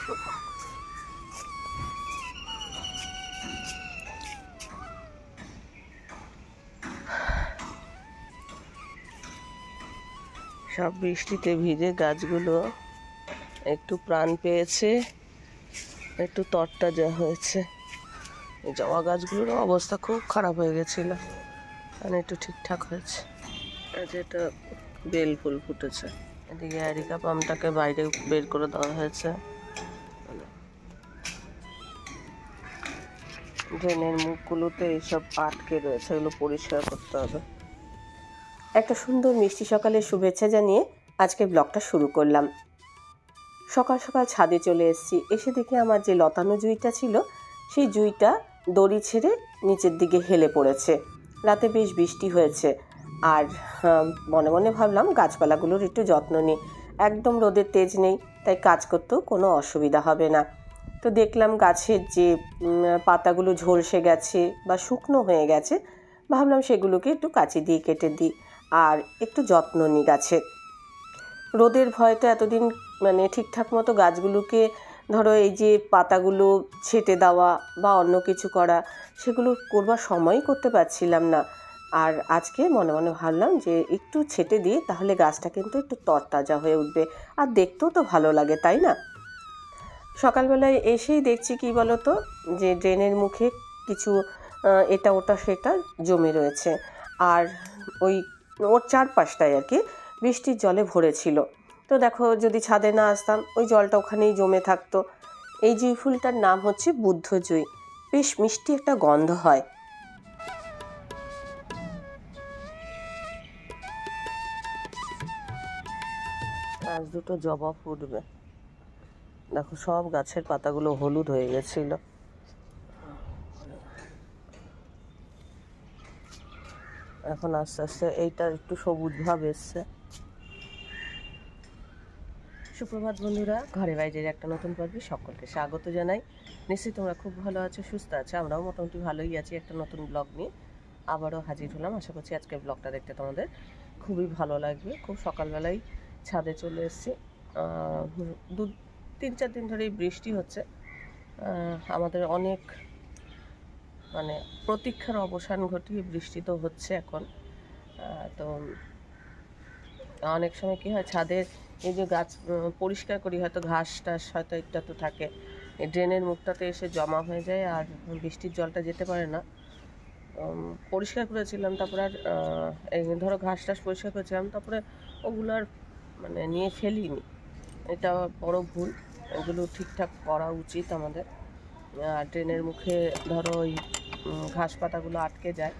সব বৃষ্টিতে ভিজে গাছগুলো একটু প্রাণ পেয়েছে, একটু তরতাজা হয়েছে। এই জবা গাছগুলোর অবস্থা খুব খারাপ হয়ে গেছিল, মানে একটু ঠিকঠাক হয়েছে। এটা বেল ফুল ফুটেছে। এদিকে অ্যারিকা পামটাকে বাইরে বের করে দেওয়া হয়েছে। ড্রেনের মুখগুলোতে এইসব আটকে রয়েছে, এগুলো পরিষ্কার করতে হবে। একটা সুন্দর মিষ্টি সকালের শুভেচ্ছা জানিয়ে আজকে ব্লগটা শুরু করলাম। সকাল সকাল ছাদে চলে এসেছি। এসে দেখে আমার যে লতানো জুঁইটা ছিল, সেই জুঁইটা দড়ি ছেড়ে নিচের দিকে হেলে পড়েছে। রাতে বেশ বৃষ্টি হয়েছে, আর মনে মনে ভাবলাম গাছপালাগুলোর একটু যত্ন নিই। একদম রোদের তেজ নেই, তাই কাজ করতেও কোনো অসুবিধা হবে না। তো দেখলাম গাছের যে পাতাগুলো ঝলসে গেছে বা শুকনো হয়ে গেছে, ভাবলাম সেগুলোকে একটু কাঁচি দিয়ে কেটে দিই আর একটু যত্ন নিই গাছের। রোদের ভয়তে এতদিন মানে ঠিকঠাক মতো গাছগুলোকে ধরো এই যে পাতাগুলো ছেটে দেওয়া বা অন্য কিছু করা, সেগুলো করবার সময়ই করতে পারছিলাম না। আর আজকে মনে মনে ভাবলাম যে একটু ছেটে দিই, তাহলে গাছটা কিন্তু একটু তরতাজা হয়ে উঠবে, আর দেখতেও তো ভালো লাগে, তাই না? সকালবেলায় এসেই দেখছি কি বলতো, যে ড্রেনের মুখে কিছু এটা ওটা সেটা জমে রয়েছে, আর ওই ওর চারপাশটায় আর কি বৃষ্টির জলে ভরেছিল। তো দেখো, যদি ছাদে না আসতাম, ওই জলটা ওখানেই জমে থাকতো। এই জুঁই ফুলটার নাম হচ্ছে বুদ্ধ জুঁই। বেশ মিষ্টি একটা গন্ধ হয়। আজ দুটো জবা ফুটবে। দেখো, সব গাছের পাতাগুলো হলুদ হয়ে গেছিল। এখন আস্তে আস্তে এইটা একটু সবুজ ভাব এসছে। সুপ্রভাত বন্ধুরা, ঘরে বাইরের একটা নতুন পর্বে সকলকে স্বাগত জানাই। নিশ্চয়ই তোমরা খুব ভালো আছো, সুস্থ আছো। আমরাও মোটামুটি ভালোই আছি। একটা নতুন ব্লগ নিয়ে আবারও হাজির হলাম। আশা করছি আজকের ব্লগটা দেখতে তোমাদের খুবই ভালো লাগবে। খুব সকালবেলায় ছাদে চলে এসেছি। 3-4 দিন ধরেই বৃষ্টি হচ্ছে। আমাদের অনেক মানে প্রতীক্ষার অবসান ঘটিয়ে বৃষ্টি তো হচ্ছে এখন। তো অনেক সময় কী হয়, ছাদের এই যে গাছ পরিষ্কার করি, হয়তো ঘাস টাস হয়তো একটা তো থাকে, এই ড্রেনের মুখটাতে এসে জমা হয়ে যায়, আর বৃষ্টির জলটা যেতে পারে না। পরিষ্কার করেছিলাম, তারপরে আর এই ধরো ঘাস টাস পরিষ্কার করেছিলাম, তারপরে ওগুলো আর মানে নিয়ে ফেলিনি। এটা বড় ভুল, এগুলো ঠিকঠাক করা উচিত আমাদের। আর ড্রেনের মুখে ধরো ওই ঘাস পাতাগুলো আটকে যায়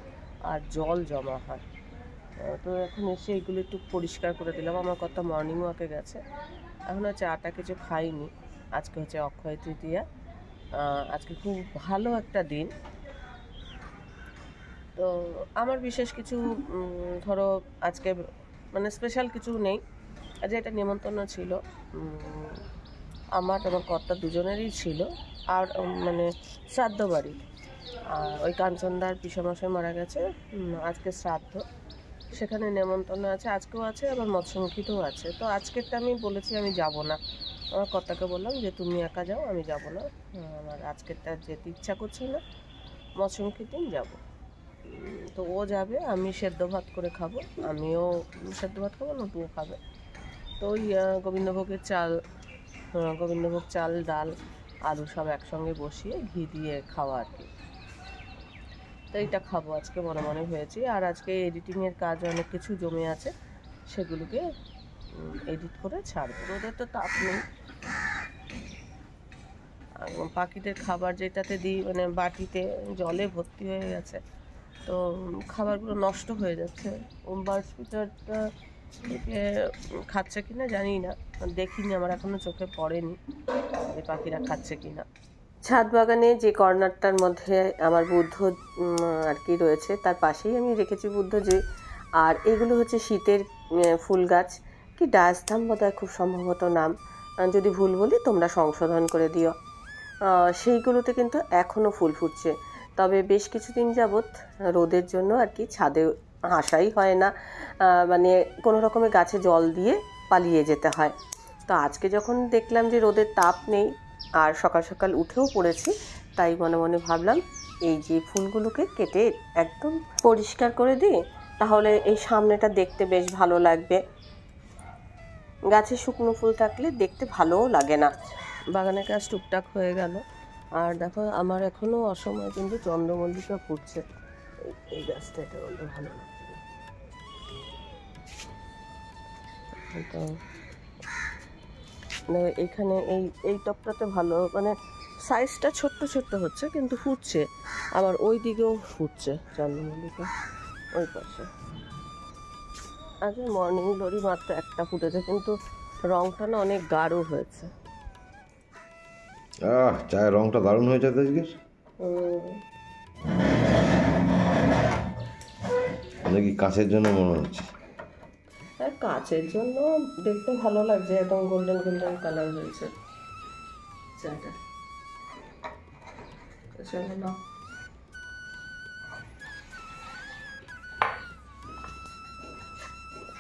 আর জল জমা হয়। তো এখন এসে এগুলো একটু পরিষ্কার করে দিলাম। আমার কত মর্নিং ওয়াকে গেছে, এখন হচ্ছে আটা কিছু খাইনি। আজকে হচ্ছে অক্ষয় তৃতীয়া। আজকে খুব ভালো একটা দিন। তো আমার বিশেষ কিছু ধরো আজকে মানে স্পেশাল কিছু নেই। আজ এটা নিমন্ত্রণ ছিল আমার কর্তা দুজনেরই ছিল, আর মানে শ্রাদ্ধ বাড়ি। ওই কাঞ্চনদার পিসেমশাই মারা গেছে, আজকে শ্রাদ্ধ, সেখানে নেমন্তন্ন আছে, আজকেও আছে, আবার মৎস্যমুখীতেও আছে। তো আজকেরটা আমি বলেছি আমি যাব না। আমার কর্তাকে বললাম যে তুমি একা যাও, আমি যাব না, আমার আজকেরটা যেতে ইচ্ছা করছে না, মৎস্যমুখীর দিন যাব। তো ও যাবে, আমি সেদ্ধ ভাত করে খাবো, আমিও সেদ্ধ ভাত খাবো, নতুও খাবে। তো ওই গোবিন্দভোগের চাল, গোবিন্দভোগ চাল, ডাল, আলু সব একসঙ্গে বসিয়ে ঘি দিয়ে খাওয়া আর কি। তো এইটা খাবো আজকে, মনে মনে হয়েছি। আর আজকে এডিটিংয়ের কাজ অনেক কিছু জমে আছে, সেগুলোকে এডিট করে ছাড়বো। রোদের তো তাপ নেই। পাখিদের খাবার যেটাতে দিই, মানে বাটিতে জলে ভর্তি হয়ে গেছে, তো খাবারগুলো নষ্ট হয়ে যাচ্ছে। বার্ড স্পিকারটা থেকে খাচ্ছে কিনা জানি না, দেখিনি, আমার এখনো চোখে পড়েনি যে পাখিরা খাচ্ছে কিনা। ছাদ বাগানে যে কর্নারটার মধ্যে আমার বুদ্ধ আর কি রয়েছে, তার পাশেই আমি রেখেছি বুদ্ধ যে। আর এগুলো হচ্ছে শীতের ফুল গাছ, কি ডায়াস্থাম বোধহয় খুব সম্ভবত নাম, যদি ভুল বলি তোমরা সংশোধন করে দিও। সেইগুলোতে কিন্তু এখনও ফুল ফুটছে, তবে বেশ কিছুদিন যাবৎ রোদের জন্য আর কি ছাদে আসাই হয় না, মানে কোনো রকমের গাছে জল দিয়ে পালিয়ে যেতে হয়। তো আজকে যখন দেখলাম যে রোদের তাপ নেই, আর সকাল সকাল উঠেও পড়েছি, তাই মনে মনে ভাবলাম এই যে ফুলগুলোকে কেটে একদম পরিষ্কার করে দিই, তাহলে এই সামনেটা দেখতে বেশ ভালো লাগবে। গাছে শুকনো ফুল থাকলে দেখতে ভালোও লাগে না। বাগানের কাজ টুকটাক হয়ে গেল। আর দেখো আমার এখনও অসময়ে কিন্তু চন্দ্রমল্লিকা ফুটছে। এই গাছটা এটা বলতে ভালো লাগছে তো এইখানে এই টপটাতে ভালো, মানে সাইজটা ছোট্ট ছোট্ট হচ্ছে কিন্তু ফুটছে। আবার ওই দিকেও ফুটছে চন্দ্রমল্লিকা, ওই পাশে। আজ মর্নিং গ্লোরি মাত্র একটা ফুটেছে, কিন্তু রংটা না অনেক গাঢ় হয়েছে। চায়ের রংটা দারুণ হয়েছে আজকের। নাকি কাঁচের জন্য মনে হচ্ছে? হ্যাঁ, কাঁচের জন্য দেখতে ভালো লাগছে, একদম গোল্ডেন গোল্ডেন কালার হয়েছে চাটা। চলো না,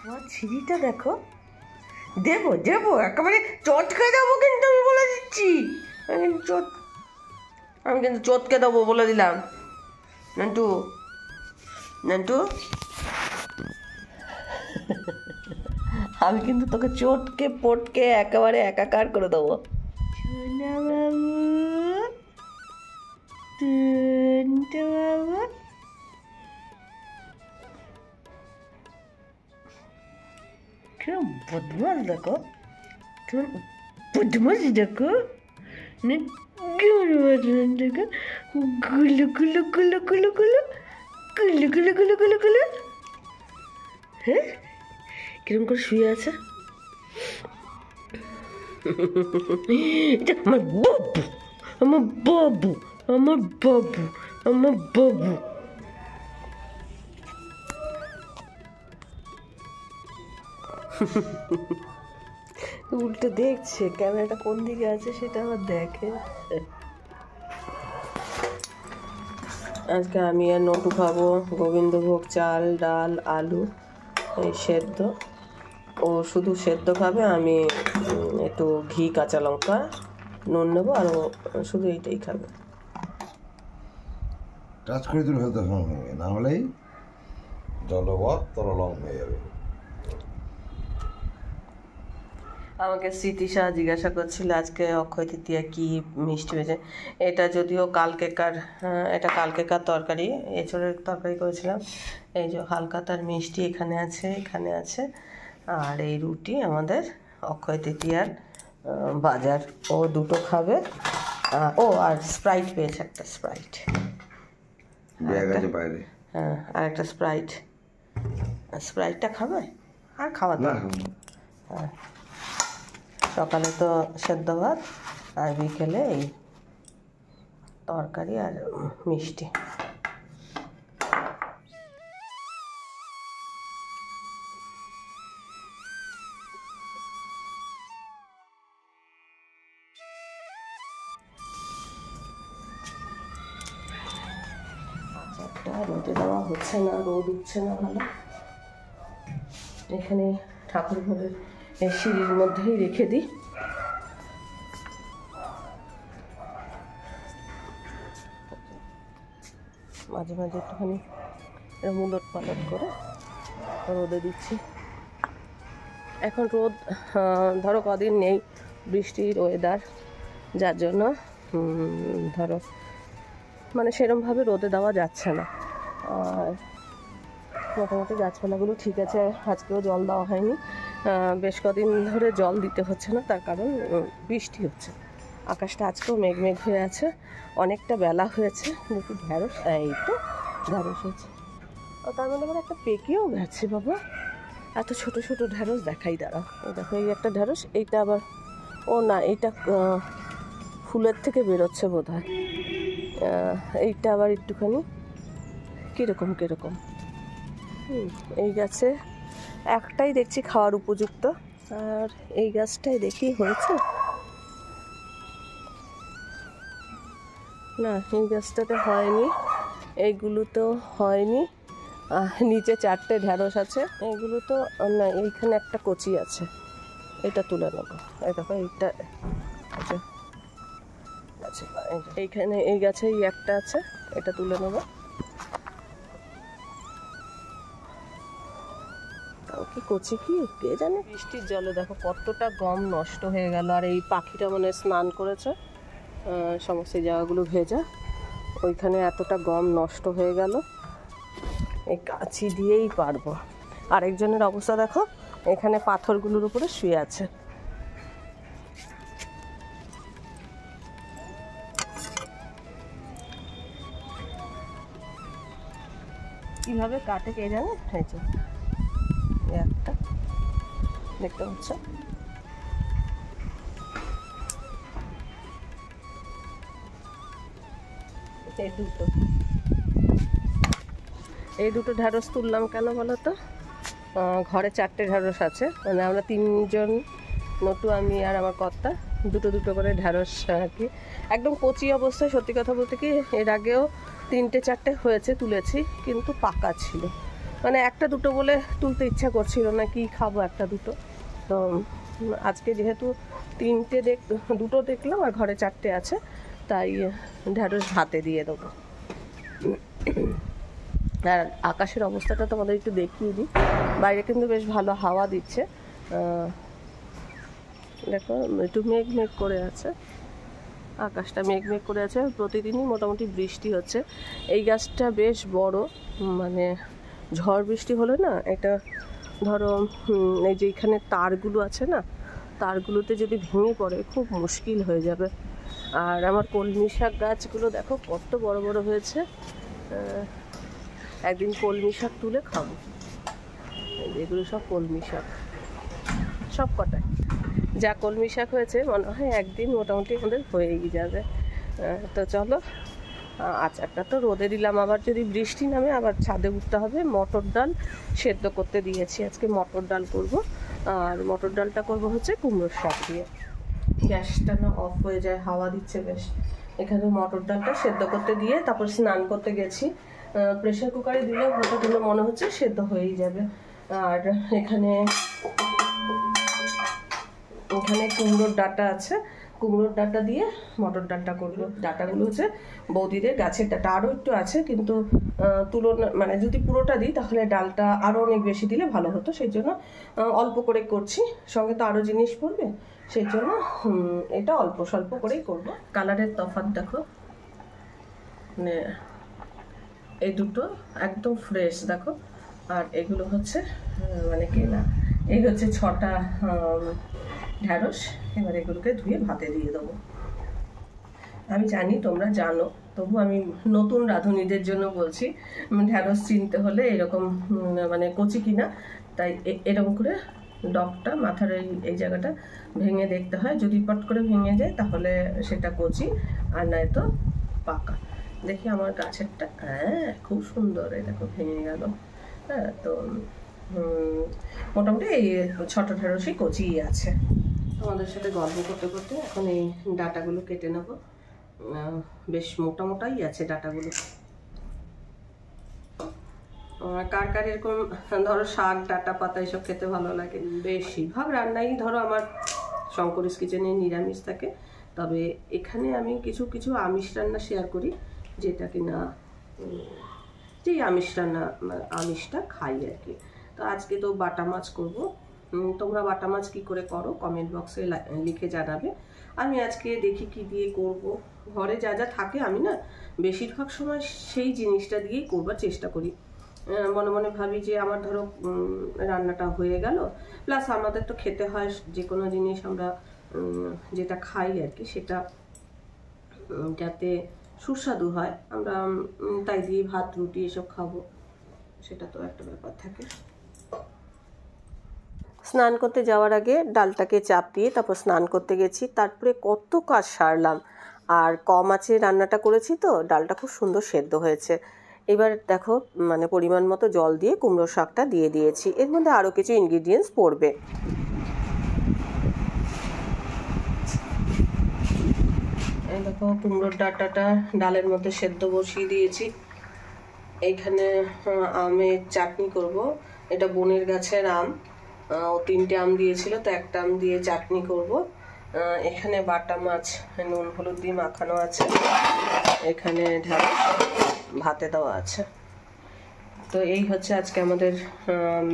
আমার ছিঁড়িটা দেখো, দেবো দেবো একেবারে চটকে দেবো, কিন্তু আমি বলে দিচ্ছি, আমি কিন্তু চটকে দেবো বলে দিলাম। নান্টু নান্টু, আমি কিন্তু তোকে চটকে পটকে একেবারে একাকার করে দেবো। সোনা বাবু, টুনটু বাবু, কিরম বদমাস দেখো, কেমন বদমাস দেখো, দেখো, গুলো গুলো গুলো গুলো গুলো গুলো গুলো গুলো গুলো গুলো। হ্যাঁ, কিরম করে শুয়ে আছে। এটা আমার বাবু, আমার বাবু, আমার বাবু, আমার বাবু। উল্টে দেখছে ক্যামেরাটা কোন দিকে আছে, সেটা আবার দেখে। আজকে আমি আর নটু খাবো গোবিন্দভোগ চাল, ডাল, আলু, এই সেদ্ধ। ও শুধু সেদ্ধ খাবে, আমি একটু ঘি, কাঁচা লঙ্কা, নুন নেবো, আর ও শুধু এইটাই খাবে। টাচ করে তুলে ফেলতে হবে, না হলেই জলবৎ তরলং হয়ে যাবে। আমাকে স্মৃতিশা জিজ্ঞাসা করছিল আজকে অক্ষয় তৃতীয়া কী মিষ্টি হয়েছে। এটা যদিও কালকেকার, এটা কালকেকার তরকারি, এঁচড়ের তরকারি করেছিলাম। এই যে হালকা তার মিষ্টি এখানে আছে, এখানে আছে। আর এই রুটি আমাদের অক্ষয় তৃতীয়ার বাজার। ও দুটো খাবে। ও আর স্প্রাইট পেয়েছে, একটা স্প্রাইট, ব্যাগ আছে বাইরে। হ্যাঁ, আর একটা স্প্রাইট। স্প্রাইটটা খাবে আর খাওয়া দাওয়া। হ্যাঁ, সকালে তো সেদ্ধ ভাত, আর বিকেলে এই তরকারি আর মিষ্টি। আচারটা রোদে দেওয়া হচ্ছে না, রোদ উঠছে না ভালো। এখানে ঠাকুর ঘরের এই সিঁড়ির মধ্যেই রেখে দিই। মাঝে মাঝে একটুখানি এরকম উলট পালট করে রোদে দিচ্ছি। এখন রোদ ধরো কদিন নেই, বৃষ্টির ওয়েদার, যার জন্য ধরো মানে সেরমভাবে রোদে দেওয়া যাচ্ছে না। আর মোটামুটি গাছপালাগুলো ঠিক আছে, আজকেও জল দেওয়া হয়নি। বেশ কদিন ধরে জল দিতে হচ্ছে না, তার কারণ বৃষ্টি হচ্ছে। আকাশটা আজকেও মেঘ মেঘ হয়ে আছে, অনেকটা বেলা হয়েছে। দেখি ঢ্যাঁড়স, এই তো ঢ্যাঁড়স হয়েছে। ও তার মধ্যে আবার একটা পেকেও গেছে বাবা, এত ছোট ছোট ঢ্যাঁড়স দেখাই দাঁড়া। এই দেখো, এই একটা ঢ্যাঁড়স, এইটা আবার, ও না, এইটা ফুলের থেকে বেরোচ্ছে বোধ হয়। এইটা আবার একটুখানি কীরকম কীরকম। এই গাছে একটাই দেখছি খাওয়ার উপযুক্ত, আর এই গাছটাই দেখি হয়েছে না, এই গাছটাতে হয়নি, এইগুলোতেও হয়নি। নিচে 4টে ঢ্যাঁড়স আছে, এইগুলো তো না, এইখানে একটা কচি আছে, এটা তুলে নেবো। এই দেখো, এইটা আচ্ছা, আছে। এইখানে এই গাছেই একটা আছে, এটা তুলে নেবো। কি কচি কি কে জানে। বৃষ্টির জলে দেখো কতটা গম নষ্ট হয়ে গেল। আর এই পাখিটা মানে স্নান করেছে, সমস্ত জায়গাগুলো ভেজা, ওইখানে এতটা গম নষ্ট হয়ে গেল। এই কাঁচি দিয়েই পারবো। আরেকজনের অবস্থা দেখো, এখানে পাথরগুলোর উপরে শুয়ে আছে। কিভাবে কাটে কে জানে। হয়েছে একটা দেখতে পাচ্ছ, এই দুটো ঢ্যাঁড়স তুললাম কেন বলো তো? ঘরে 4টে ঢ্যাঁড়স আছে, মানে আমরা 3জন, নটু, আমি আর আমার কর্তা, দুটো দুটো করে ঢ্যাঁড়স আর কি একদম কচি অবস্থায়। সত্যি কথা বলতে কি এর আগেও 3টে-4টে হয়েছে, তুলেছি, কিন্তু পাকা ছিল। মানে একটা দুটো বলে তুলতে ইচ্ছা করছিল না, কি খাবো একটা দুটো। তো আজকে যেহেতু দুটো দেখলাম আর ঘরে 4টে আছে, তাই ঢ্যাঁড়স ভাতে দিয়ে দেবো। আর আকাশের অবস্থাটা তোমাদের একটু দেখিয়ে দিই। বাইরে কিন্তু বেশ ভালো হাওয়া দিচ্ছে, দেখো একটু মেঘ মেঘ করে আছে, আকাশটা মেঘ মেঘ করে আছে। প্রতিদিনই মোটামুটি বৃষ্টি হচ্ছে। এই গাছটা বেশ বড়, মানে ঝড় বৃষ্টি হলে না, এটা ধরো এই যে এখানে তারগুলো আছে না, তারগুলোতে যদি ভেঙে পড়ে খুব মুশকিল হয়ে যাবে। আর আমার কলমি শাক গাছগুলো দেখো কত বড় বড় হয়েছে। একদিন কলমি শাক তুলে খাবো। এগুলো সব কলমি শাক, সব কটায় যা কলমি শাক হয়েছে মনে হয় একদিন মোটামুটি আমাদের হয়েই যাবে। তো চলো, আচারটা তো রোদে দিলাম, আবার যদি বৃষ্টি নামে আবার ছাদে উঠতে হবে। মটর ডাল সেদ্ধ করতে দিয়েছি, আজকে মটর ডাল করব। আর মটর ডালটা করবো হচ্ছে কুমড়োর শাক দিয়ে। গ্যাসটা না অফ হয়ে যায়, হাওয়া দিচ্ছে বেশ। এখানে মটর ডালটা সেদ্ধ করতে দিয়ে তারপর স্নান করতে গেছি। প্রেশার কুকারে দিলে হয়তো দিলে মনে হচ্ছে সেদ্ধ হয়েই যাবে। আর এখানে কুমড়োর ডাঁটা আছে, কুমড়োর ডাঁটা দিয়ে মটর ডালটা করবো। ডাঁটাগুলো হচ্ছে বৌদিদের গাছের ডাঁটা, আরও একটু আছে, কিন্তু তুলনা মানে যদি পুরোটা দিই তাহলে ডালটা আরও অনেক বেশি দিলে ভালো হতো, সেই জন্য অল্প করে করছি। সঙ্গে তো আরও জিনিস পড়বে, সেই জন্য এটা অল্প স্বল্প করেই করবো। কালারের তফাৎ দেখো, মানে এই দুটো একদম ফ্রেশ দেখো, আর এগুলো হচ্ছে মানে কেনা। এই হচ্ছে 6টা ঢ্যাঁড়স। এবার এগুলোকে ধুয়ে ভাতে দিয়ে দেবো। আমি জানি তোমরা জানো, তবু আমি নতুন রাঁধুনিদের জন্য বলছি, ঢ্যাঁড়স চিনতে হলে এরকম মানে কচি কিনা, তাই এরকম করে ডগটা মাথার এই জায়গাটা ভেঙে দেখতে হয়। যদি পট করে ভেঙে যায় তাহলে সেটা কচি, আর নয়তো পাকা। দেখি আমার গাছেরটা, হ্যাঁ খুব সুন্দর, এই দেখো ভেঙে গেল। হ্যাঁ, তো মোটামুটি এই 6টা ঢেঁড়সই কচি আছে। তোমাদের সাথে গল্প করতে করতে এখন এই ডাঁটাগুলো কেটে নেব। বেশ মোটা মোটাই আছে ডাঁটাগুলো। কার কার এরকম ধরো শাক, ডাঁটা, পাতা এসব খেতে ভালো লাগে? বেশিরভাগ রান্নাই ধরো আমার শঙ্করিস কিচেনে নিরামিষ থাকে, তবে এখানে আমি কিছু কিছু আমিষ রান্না শেয়ার করি, যেটা কিনা যেই আমিষটা খাই আর কি। তো আজকে তো বাটা মাছ করব। তোমরা বাটা মাছ কী করে করো কমেন্ট বক্সে লিখে জানাবে। আমি আজকে দেখি কি দিয়ে করব। ঘরে যা যা থাকে আমি না বেশিরভাগ সময় সেই জিনিসটা দিয়েই করবার চেষ্টা করি। মনে মনে ভাবি যে আমার ধরো রান্নাটা হয়ে গেল, প্লাস আমাদের তো খেতে হয় যে কোনো জিনিস আমরা যেটা খাই আর কি, সেটা যাতে সুস্বাদু হয়, আমরা তাই দিয়ে ভাত রুটি এসব খাবো, সেটা তো একটা ব্যাপার থাকে। স্নান করতে যাওয়ার আগে ডালটাকে চাপ দিয়ে তারপর স্নান করতে গেছি, তারপরে কত কাজ সারলাম। আর কম আঁচে রান্নাটা করেছি তো ডালটা খুব সুন্দর সেদ্ধ হয়েছে। এবার দেখো মানে পরিমাণ মতো জল দিয়ে কুমড়ো শাকটা দিয়ে দিয়েছি, এর মধ্যে আরও কিছু ইনগ্রিডিয়েন্টস পড়বে। এই দেখো কুমড়োর ডাঁটাটা ডালের মধ্যে সেদ্ধ বসিয়ে দিয়েছি। এইখানে আমের চাটনি করব। এটা বোনের গাছের আম, ও 3টে আম দিয়েছিল, তো একটা আম দিয়ে চাটনি করব। এখানে বাটা মাছ নুন হলুদ দিয়ে মাখানো আছে, এখানে ঢ্যাঁড়স ভাতে দেওয়া আছে। তো এই হচ্ছে আজকে আমাদের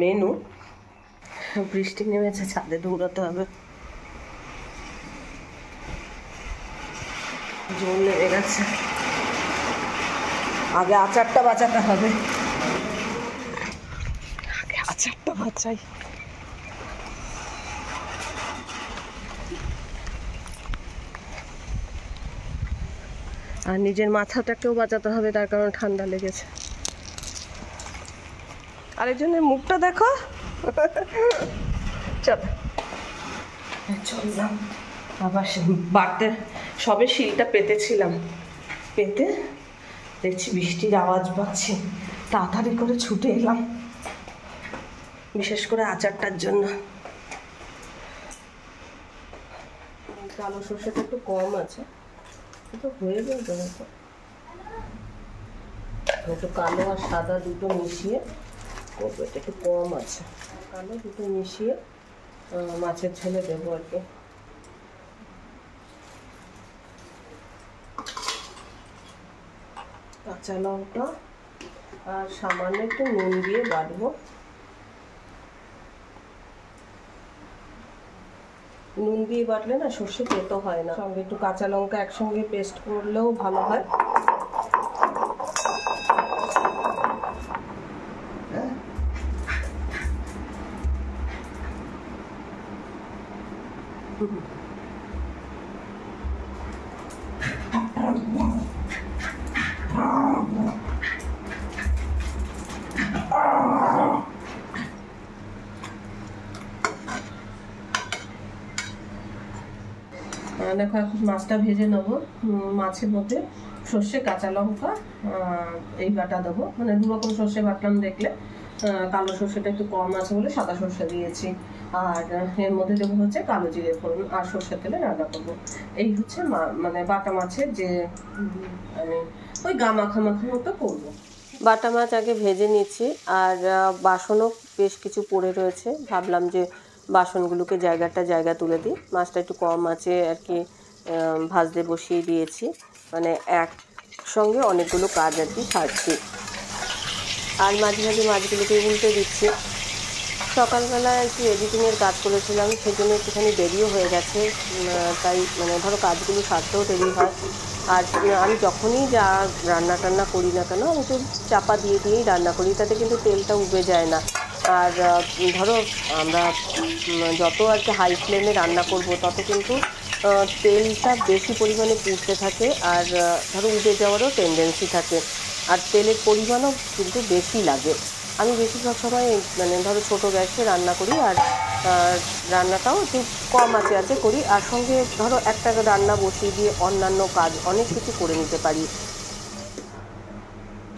মেনু। বৃষ্টি নেমেছে, ছাদে দৌড়াতে হবে, জল নেমে গেছে। আগে আচারটা বাঁচাতে হবে, আগে আচারটা বাঁচাই। আর নিজের মাথাটাকেও বাঁচাতে হবে, তার কারণ ঠান্ডা লেগেছে। আরেকজনের মুখটা দেখো। চল চললাম আবার বাড়তে, সবে শিলটা পেতেছিলাম, পেতে দেখছি বৃষ্টির আওয়াজ পাচ্ছি, তাড়াতাড়ি করে ছুটে এলাম, বিশেষ করে আচারটার জন্য। কালো সর্ষেটা একটু কম আছে, তো হয়ে যাবে, একটু কালো আর সাদা দুটো মিশিয়ে করবো, এটা একটু কম আছে, কালো দুটো মিশিয়ে মাছের ঝোলে দেবো আর কি। কাঁচা লঙ্কা আর সামান্য একটু নুন দিয়ে বাটবো। নুন দিয়ে বাটলে না সর্ষে তেতো হয় না, সঙ্গে একটু কাঁচা লঙ্কা একসঙ্গে পেস্ট করলেও ভালো হয়। দেখো এখন মাছটা ভেজে নেবো। মাছের মধ্যে সর্ষে কাঁচা লঙ্কা এই বাটা দেবো, মানে দু রকম সর্ষে বাটলাম দেখলে, কালো সর্ষেটা একটু কম আছে বলে সাদা সর্ষে দিয়েছি, আর এর মধ্যে দেবো হচ্ছে কালো জিরে ফোড়ন আর সর্ষের তেলে রান্না করবো। এই হচ্ছে মানে বাটা মাছের যে মানে ওই গা মাখা মাখা মতো করবো। বাটা মাছ আগে ভেজে নিচ্ছি, আর বাসনও বেশ কিছু পড়ে রয়েছে, ভাবলাম যে বাসনগুলোকে জায়গা তুলে দিই। মাছটা একটু কম আছে আর কি, ভাজতে বসিয়ে দিয়েছি, মানে একসঙ্গে অনেকগুলো কাজ আর কি সারছি, আর মাঝে মাঝে মাছগুলোকে উল্টে দিচ্ছি। সকালবেলা একটু এডিটিংয়ের কাজ করেছিলাম, সেই জন্য একটুখানি দেরিও হয়ে গেছে, তাই মানে ধরো কাজগুলো সারতেও দেরি হয়। আর আমি যখনই যা রান্না টান্না করি না কেন, আমি তো চাপা দিয়েই রান্না করি, তাতে কিন্তু তেলটা উবে যায় না। আর ধরো আমরা যত আর কি হাই ফ্লেমে রান্না করব, তত কিন্তু তেলটা বেশি পরিমাণে পুড়তে থাকে, আর ধরো উবে যাওয়ারও টেন্ডেন্সি থাকে, আর তেলের পরিমাণও কিন্তু বেশি লাগে। আমি বেশিরভাগ সময় মানে ধরো ছোটো গ্যাসে রান্না করি, আর রান্নাটাও একটু কম আছে করি, আর সঙ্গে ধরো একটা রান্না বসিয়ে দিয়ে অন্যান্য কাজ অনেক কিছু করে নিতে পারি।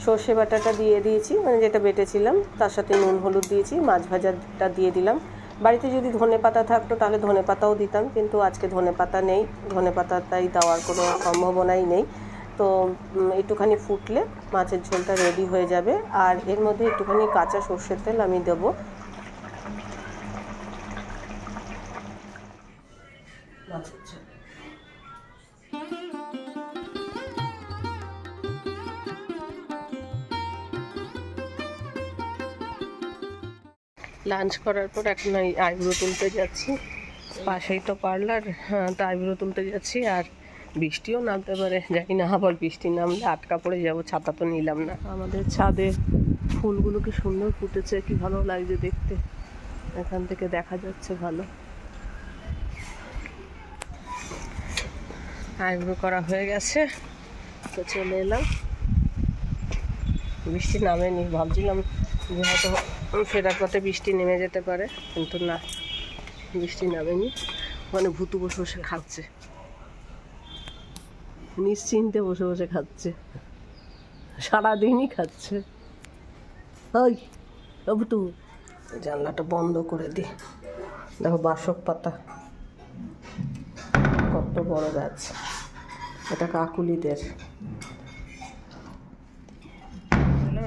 সর্ষে বাটাটা দিয়ে দিয়েছি, মানে যেটা বেটেছিলাম, তার সাথে নুন হলুদ দিয়েছি, মাছ ভাজাটা দিয়ে দিলাম। বাড়িতে যদি ধনেপাতা থাকতো তাহলে ধনেপাতাও দিতাম, কিন্তু আজকে ধনেপাতা নেই, ধনেপাতাটাই দেওয়ার কোনো সম্ভাবনাই নেই। তো একটুখানি ফুটলে মাছের ঝোলটা রেডি হয়ে যাবে, আর এর মধ্যে একটুখানি কাঁচা সর্ষের তেল আমি দেবো। মাছের ঝোল লাঞ্চ করার পর এখন আইব্রো তুলতে যাচ্ছি, পাশেই তো পার্লার, তো আইব্রো তুলতে যাচ্ছি। আর বৃষ্টিও নামতে পারে, জানি না, আবার বৃষ্টি নামলে আটকা পড়ে যাব, ছাতা তো নিলাম না। আমাদের ছাদে ফুলগুলো কি সুন্দর ফুটেছে, কি ভালো লাগছে দেখতে, এখান থেকে দেখা যাচ্ছে ভালো। আইব্রো করা হয়ে গেছে, তো চলে এলাম। বৃষ্টি নামেনি, ভাবছিলাম যে হয়তো ফেরার পথে বৃষ্টি নেমে যেতে পারে, কিন্তু না, বৃষ্টি নামেনি। মানে ভুতু বসে বসে খাচ্ছে, নিশ্চিন্তে বসে বসে খাচ্ছে, সারাদিনই খাচ্ছে। ওই ভুতু, জানলাটা বন্ধ করে দি। দেখো বাসক পাতা কত বড় গাছ, এটা কাকুলিদের।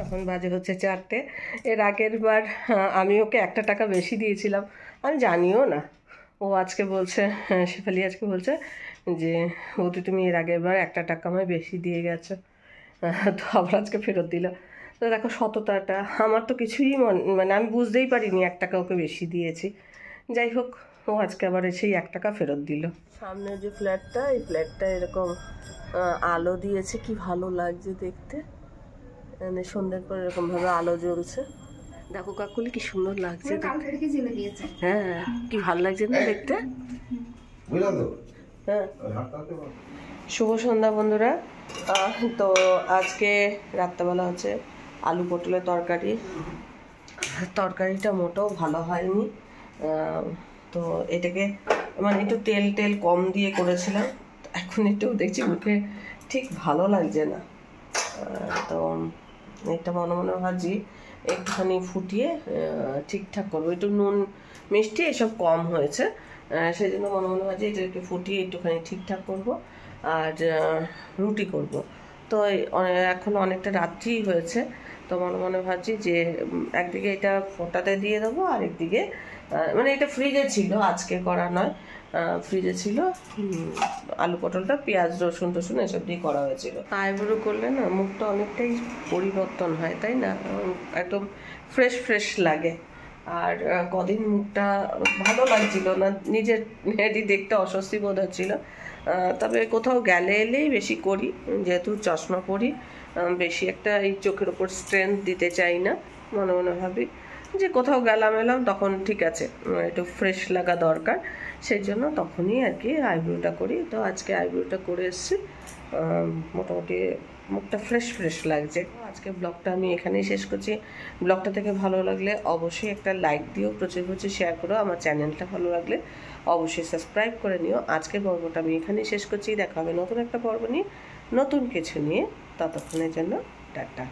এখন বাজে হচ্ছে 4টে। এর আগের বার আমি ওকে 1 টাকা বেশি দিয়েছিলাম, আমি জানিও না, ও আজকে বলছে, শেফালি আজকে বলছে যে বৌদি তুমি এর আগের বার 1 টাকা আমায় বেশি দিয়ে গেছো, তো আবার আজকে ফেরত দিল। তো দেখো সততাটা, আমার তো কিছুই মানে আমি বুঝতেই পারিনি 1 টাকা ওকে বেশি দিয়েছি। যাই হোক, ও আজকে আবার এসেই 1 টাকা ফেরত দিল। সামনে যে ফ্ল্যাটটা, এই ফ্ল্যাটটা এরকম আলো দিয়েছে, কি ভালো লাগছে দেখতে। মানে সন্ধ্যের পর এরকম ভাবে আলো জ্বলছে, দেখো কাকুলি কি সুন্দর লাগছে। হ্যাঁ, কি ভালো লাগছে না দেখতে। হ্যাঁ, শুভ সন্ধ্যা বন্ধুরা। তো আজকে রাত্রেবেলা হচ্ছে আলু পটলের তরকারি। তরকারিটা মোটেও ভালো হয়নি, তো এটাকে মানে একটু তেল তেল কম দিয়ে করেছিলাম, এখন একটু দেখছি মুখে ঠিক ভালো লাগছে না। তো এটা মনে মনে ভাবছি একটুখানি ফুটিয়ে ঠিকঠাক করবো, একটু নুন মিষ্টি এসব কম হয়েছে, সেই জন্য মনে মনে ভাবছি এটা একটু ফুটিয়ে একটুখানি ঠিকঠাক করব আর রুটি করব। তো এখন অনেকটা রাত্রি হয়েছে, তো মনে মনে ভাবছি যে একদিকে এটা ফোটাতে দিয়ে দেবো, আর একদিকে মানে এটা ফ্রিজে ছিল, আজকে করা নয়, ফ্রিজে ছিল। আলু পটলটা পেঁয়াজ রসুন টসুন এসব দিয়ে করা হয়েছিল। আইব্রো করলে না মুখটা অনেকটাই পরিবর্তন হয়, তাই না? একদম ফ্রেশ ফ্রেশ লাগে। আর কদিন মুখটা ভালো লাগছিল না, নিজের হেঁটি দেখতে অস্বস্তি বোধ হচ্ছিল। তবে কোথাও গেলে এলেই বেশি করি, যেহেতু চশমা পরি, বেশি একটা এই চোখের ওপর স্ট্রেংথ দিতে চাই না। মনে মনে ভাবি যে কোথাও গেলাম এলাম তখন ঠিক আছে, একটু ফ্রেশ লাগা দরকার, সেই জন্য তখনই আর কি আইব্রোটা করি। তো আজকে আইব্রোটা করে এসেছি, মোটামুটি মুখটা ফ্রেশ ফ্রেশ লাগছে। আজকে ব্লগটা আমি এখানেই শেষ করছি। ব্লগটা থেকে ভালো লাগলে অবশ্যই একটা লাইক দিও, প্রচুর প্রচুর শেয়ার করো। আমার চ্যানেলটা ভালো লাগলে অবশ্যই সাবস্ক্রাইব করে নিও। আজকের পর্বটা আমি এখানেই শেষ করছি, দেখা হবে নতুন একটা পর্ব নিয়ে, নতুন কিছু নিয়ে। ততক্ষণের জন্য টাটা।